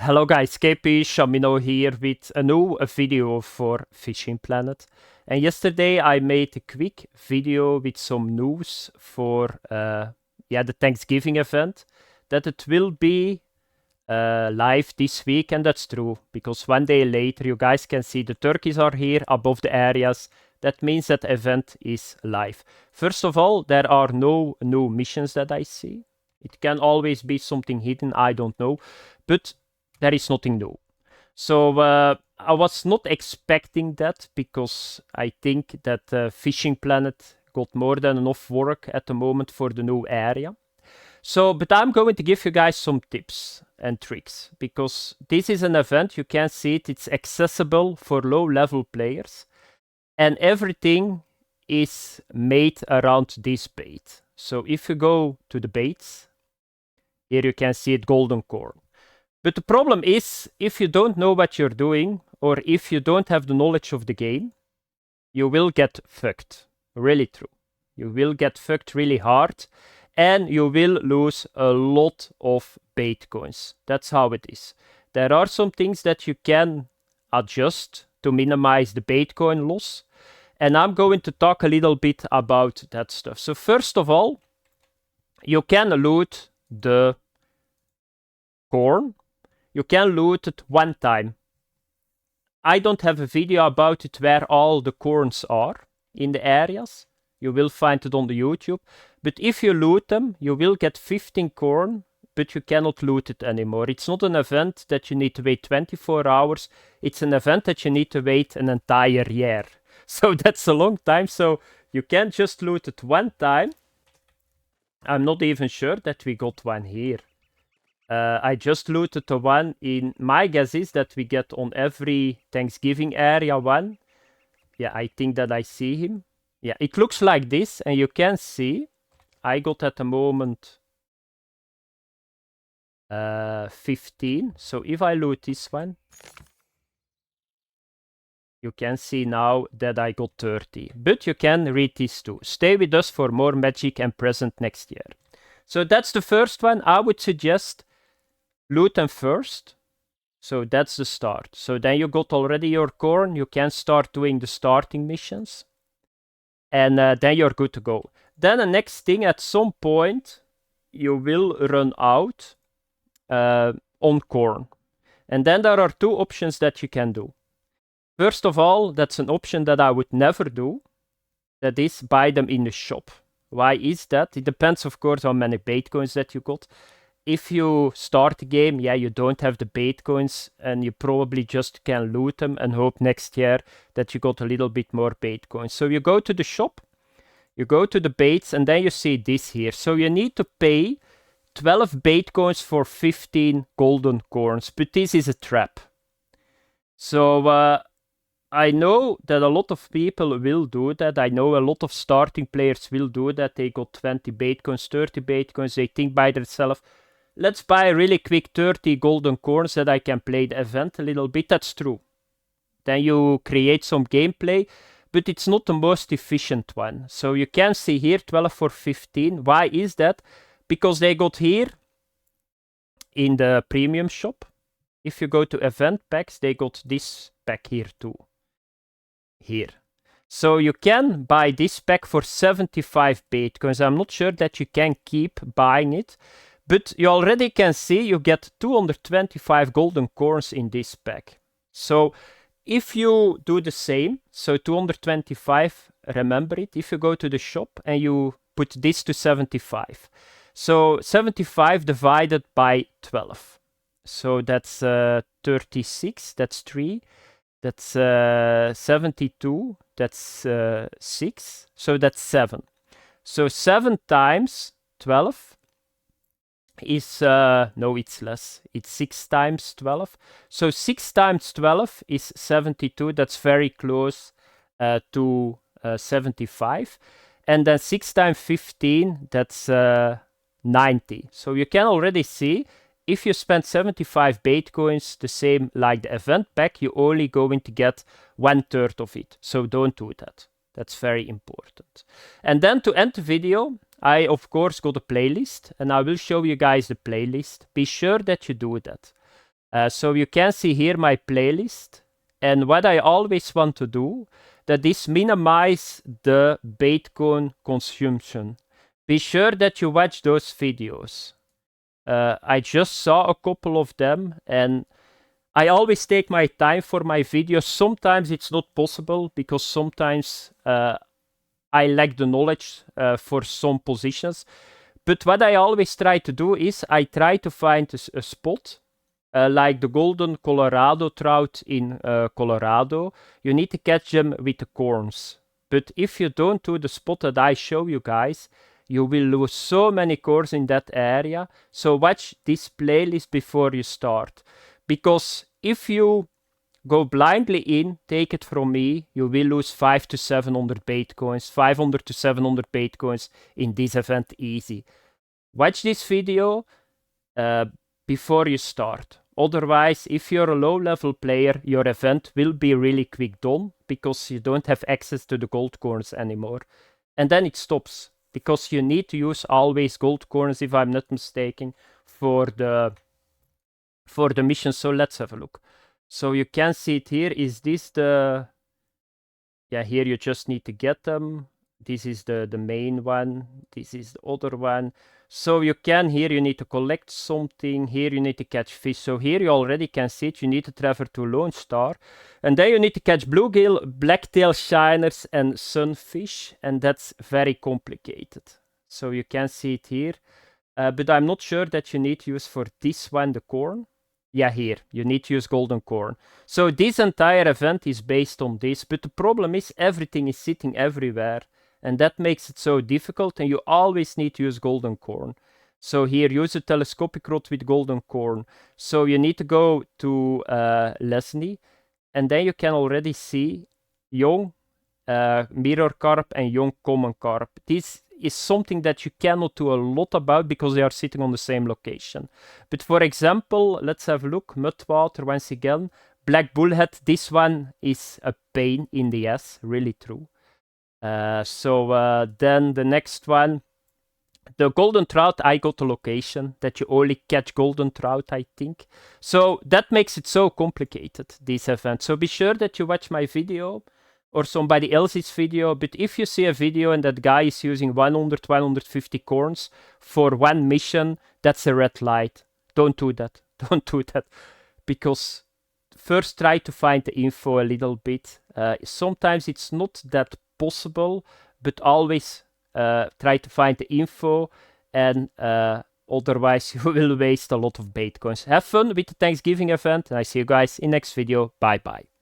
Hello guys, KP Shamino here with a new video for Fishing Planet. And yesterday I made a quick video with some news for the Thanksgiving event. That it will be live this week, and that's true, because one day later you guys can see the turkeys are here above the areas. That means that event is live. First of all, there are no new missions that I see. It can always be something hidden, I don't know. But there is nothing new. So I was not expecting that, because I think that Fishing Planet got more than enough work at the moment for the new area. So, but I'm going to give you guys some tips and tricks, because this is an event, you can see it, it's accessible for low-level players, and everything is made around this bait. So if you go to the baits, here you can see it, golden corn. But the problem is, if you don't know what you're doing, or if you don't have the knowledge of the game, you will get fucked. Really true. You will get fucked really hard, and you will lose a lot of bait coins. That's how it is. There are some things that you can adjust to minimize the bait coin loss, and I'm going to talk a little bit about that stuff. So first of all, you can loot the corn. You can loot it one time. I don't have a video about it where all the corns are in the areas. You will find it on the YouTube. But if you loot them, you will get 15 corn, but you cannot loot it anymore. It's not an event that you need to wait 24 hours. It's an event that you need to wait an entire year. So that's a long time. So you can just loot it one time. I'm not even sure that we got one here. I just looted the one in, my guess is that we get on every Thanksgiving area one. Yeah, I think that I see him. Yeah, it looks like this, and you can see, I got at the moment 15. So if I loot this one, you can see now that I got 30. But you can read these two. Stay with us for more magic and present next year. So that's the first one. I would suggest loot them first. So that's the start. So then you got already your corn. You can start doing the starting missions. And then you're good to go. Then the next thing, at some point, you will run out on corn. And then there are two options that you can do. First of all, that's an option that I would never do. That is, buy them in the shop. Why is that? It depends, of course, on how many bait coins that you got. If you start the game, yeah, you don't have the bait coins, and you probably just can loot them and hope next year that you got a little bit more bait coins. So you go to the shop, you go to the baits, and then you see this here. So you need to pay 12 bait coins for 15 golden corns, but this is a trap. So I know that a lot of people will do that. I know a lot of starting players will do that. They got 20 bait coins, 30 bait coins. They think by themselves, let's buy really quick 30 golden corns that I can play the event a little bit. That's true. Then you create some gameplay, but it's not the most efficient one. So you can see here 12 for 15. Why is that? Because they got here in the premium shop. If you go to event packs, they got this pack here too. Here. So you can buy this pack for 75 bait coins. I'm not sure that you can keep buying it, but you already can see you get 225 golden corns in this pack. So if you do the same, so 225, remember it, if you go to the shop and you put this to 75. So 75 divided by 12. So that's 36, that's 3. That's 72, that's 6, so that's 7. So 7 times 12 is, no, it's less. It's 6 times 12. So 6 times 12 is 72. That's very close to 75. And then 6 times 15, that's 90. So you can already see, if you spend 75 bait coins, the same like the event pack, you're only going to get 1/3 of it. So don't do that. That's very important. And then to end the video, I of course got a playlist, and I will show you guys the playlist. Be sure that you do that. So you can see here my playlist. And what I always want to do, that is minimize the Baitcoin consumption. Be sure that you watch those videos. I just saw a couple of them, and I always take my time for my videos. Sometimes it's not possible because sometimes I lack the knowledge for some positions. But what I always try to do is I try to find a spot like the golden Colorado trout in Colorado. You need to catch them with the corns. But if you don't do the spot that I show you guys, you will lose so many corns in that area. So watch this playlist before you start. Because if you go blindly in, take it from me, you will lose 500 to 700 Baitcoins, 500 to 700 Baitcoins in this event easy. Watch this video before you start. Otherwise, if you're a low-level player, your event will be really quick done because you don't have access to the gold coins anymore. And then it stops because you need to use always gold coins, if I'm not mistaken, for the mission. So let's have a look. So you can see it here. Is this the... Yeah, here you just need to get them. This is the main one. This is the other one. So you can, here you need to collect something. Here you need to catch fish. So here you already can see it. You need to travel to Lone Star. And then you need to catch bluegill, blacktail shiners, and sunfish. And that's very complicated. So you can see it here. But I'm not sure that you need to use for this one the corn. Yeah, here, you need to use golden corn. So this entire event is based on this, but the problem is everything is sitting everywhere, and that makes it so difficult, and you always need to use golden corn. So here, use a telescopic rod with golden corn. So you need to go to Leslie, and then you can already see young mirror carp and young common carp. This is something that you cannot do a lot about because they are sitting on the same location. But for example, let's have a look. Mudwater once again. Black bullhead, this one is a pain in the ass, really true. Then the next one, the golden trout, I got a location that you only catch golden trout, I think. So that makes it so complicated, this event. So be sure that you watch my video or somebody else's video, but if you see a video and that guy is using 100, 150 corns for one mission, that's a red light. Don't do that. Don't do that. Because first try to find the info a little bit. Sometimes it's not that possible, but always try to find the info, and otherwise you will waste a lot of Baitcoins. Have fun with the Thanksgiving event, and I see you guys in next video. Bye bye.